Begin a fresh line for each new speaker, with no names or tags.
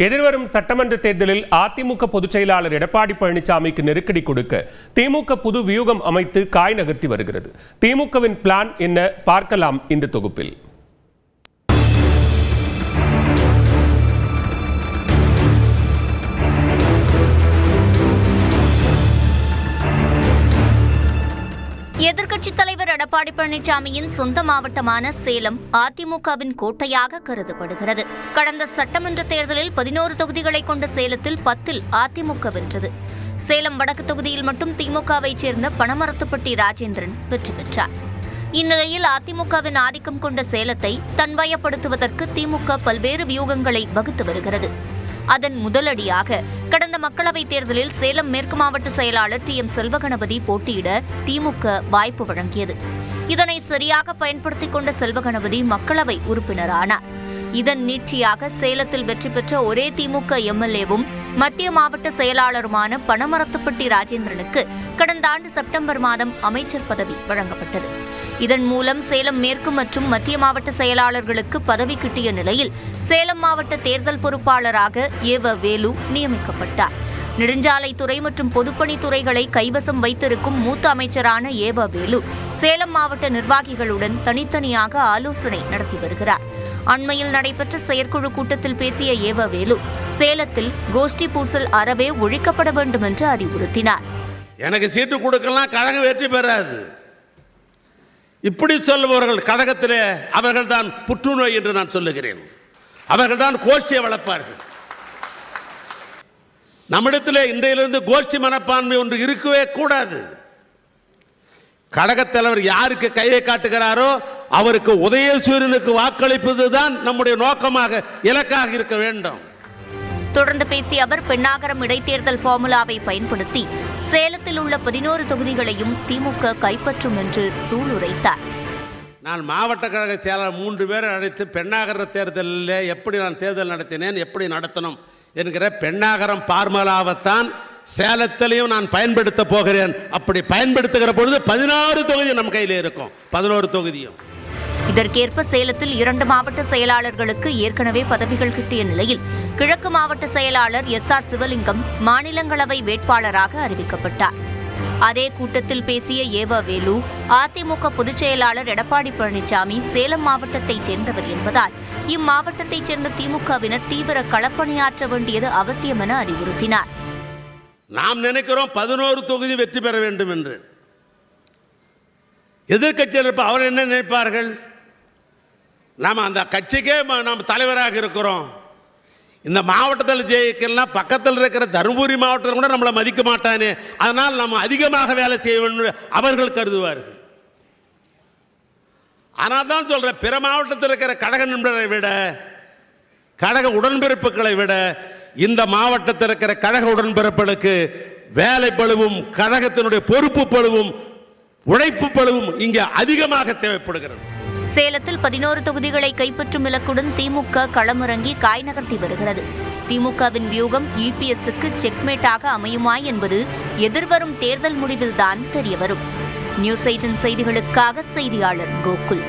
எதிர்வரும் சட்டமன்ற தேர்தலில் அதிமுக பொதுச் செயலாளர் எடப்பாடி பழனிசாமிக்கு நெருக்கடி கொடுக்க திமுக புது வியூகம் அமைத்து காய் நகர்த்தி வருகிறது. திமுகவின் பிளான் என்ன பார்க்கலாம் இந்த தொகுப்பில்.
எதிர்க்கட்சித் தலைவர் எடப்பாடி பழனிசாமியின் சொந்த மாவட்டமான சேலம் அதிமுகவின் கோட்டையாக கருதப்படுகிறது. கடந்த சட்டமன்ற தேர்தலில் 11 தொகுதிகளை கொண்ட சேலத்தில் 10 அதிமுக வென்றது. சேலம் வடக்கு தொகுதியில் மட்டும் திமுகவைச் சேர்ந்த பனமரத்துப்பட்டி ராஜேந்திரன் வெற்றி பெற்றார். இந்நிலையில் அதிமுகவின் ஆதிக்கம் கொண்ட சேலத்தை தன்வயப்படுத்துவதற்கு திமுக பல்வேறு வியூகங்களை வகுத்து வருகிறது. அதன் முதலடியாக கடந்த மக்களவைத் தேர்தலில் சேலம் மேற்கு மாவட்ட செயலாளர் டி. எம். செல்வகணபதி போட்டியிட திமுக வாய்ப்பு வழங்கியது. இதனை சரியாக பயன்படுத்திக் கொண்ட செல்வகணபதி மக்களவை உறுப்பினரானார். இதன் நீட்சியாக சேலத்தில் வெற்றி பெற்ற ஒரே திமுக எம்எல்ஏவும் மத்திய மாவட்ட செயலாளருமான பனமரத்துப்பட்டி ராஜேந்திரனுக்கு கடந்த ஆண்டு செப்டம்பர் மாதம் அமைச்சர் பதவி வழங்கப்பட்டது. இதன் மூலம் சேலம் மேற்கு மற்றும் மத்திய மாவட்ட செயலாளர்களுக்கு பதவி கிட்டிய நிலையில் சேலம் மாவட்ட தேர்தல் பொறுப்பாளராக ஏவ வேலு நியமிக்கப்பட்டார். நெடுஞ்சாலைத்துறை மற்றும் பொதுப்பணித்துறைகளை கைவசம் வைத்திருக்கும் மூத்த அமைச்சரான ஏவ வேலு சேலம் மாவட்ட நிர்வாகிகளுடன் தனித்தனியாக ஆலோசனை நடத்தி வருகிறார். அண்மையில் நடைபெற்ற செயற்குழு கூட்டத்தில் பேசிய ஏவ வேலு சேலத்தில் கோஷ்டி பூசல் அறவே ஒழிக்கப்பட வேண்டும் என்று அறிவுறுத்தினார்.
எனக்கு சீட்டு கொடுக்கலாம், கழகம் வெற்றி பெறாது. இப்படி சொல்லுபவர்கள் கழகத்திலே அவர்கள் தான் புற்றுநோய் என்று நான் சொல்லுகிறேன். அவர்கள் தான் கோஷ்டியை வளர்ப்பார்கள். நம்மிடத்திலே இன்றையிலிருந்து கோஷ்டி மனப்பான்மை ஒன்று இருக்கவே கூடாது. கழகத் தலைவர் யாருக்கு கையை காட்டுகிறாரோ அவருக்கு உதயசூரியனுக்கு வாக்களிப்பதுதான் நம்முடைய நோக்கமாக இலக்காக இருக்க வேண்டும்.
தொடர்ந்து பேசிய அவர் பெண்ணாகரம் இடைத்தேர்தல் ஃபார்முலாவை பயன்படுத்தி சேலத்தில் உள்ள 11 தொகுதிகளையும் திமுக கைப்பற்றும் என்று சூளுரைத்தார்.
நான் மாவட்ட கழக செயலாளர் 3 பேரை அழைத்து பெண்ணாகர தேர்தலில் எப்படி நான் தேர்தல் நடத்தினேன், எப்படி நடத்தணும் என்கிற பெண்ணாகரம் ஃபார்முலாவைத்தான் சேலத்திலையும் நான் பயன்படுத்த போகிறேன். அப்படி பயன்படுத்துகிற பொழுது 16 தொகுதி நம் கையில் இருக்கும், 11 தொகுதியும்.
இதற்கேற்ப சேலத்தில் 2 மாவட்ட செயலாளர்களுக்கு ஏற்கனவே பதவிகள் கிட்டிய நிலையில் கிழக்கு மாவட்ட செயலாளர் எஸ்.ஆர். சிவலிங்கம் மாநிலங்களவை வேட்பாளராக அறிவிக்கப்பட்டார். அதே கூட்டத்தில் பேசிய ஏவ வேலு அதிமுக பொதுச் செயலாளர் எடப்பாடி பழனிசாமி சேலம் மாவட்டத்தைச் சேர்ந்தவர் என்பதால் இம்மாவட்டத்தைச் சேர்ந்த திமுகவினர் தீவிர களப்பணியாற்ற வேண்டியது அவசியம் என அறிவுறுத்தினார்.
நாம் நினைக்கிறோம் 11 தொகுதி வெற்றி பெற வேண்டும் என்று. எதிர்கட்சியில் அவர் என்ன நினைப்பார்கள்? நாம் அந்த கட்சிக்கே நாம் தலைவராக இருக்கிறோம். இந்த மாவட்டத்தில் ஜெயிக்கலாம், பக்கத்தில் இருக்கிற தருமபுரி மாவட்டத்தில் கூட நம்மளை மதிக்க மாட்டானே, அதனால் நம்ம அதிகமாக வேலை செய்ய வேண்டும் அவர்கள் கருதுவார்கள். ஆனால் தான் சொல்ற பிற மாவட்டத்தில் இருக்கிற கழக நண்பர்களை விட, கழக உடன்பிறப்புகளை விட இந்த மாவட்டத்தில் இருக்கிற கழக உடன்பிறப்புகளுக்கு வேலை பளுவும் கழகத்தினுடைய பொறுப்பு பளுவும் உழைப்பு பளுவும் இங்கே அதிகமாக தேவைப்படுகிறது.
சேலத்தில் 11 தொகுதிகளை கைப்பற்றும் இலக்குடன் திமுக களமிறங்கி காய் நகர்த்தி வருகிறது. திமுகவின் வியூகம் இபிஎஸ்க்கு செக்மேட்டாக அமையுமா என்பது எதிர்வரும் தேர்தல் முடிவில்தான் தெரியவரும். நியூஸ் 18 செய்திகளுக்காக செய்தியாளர் கோகுல்.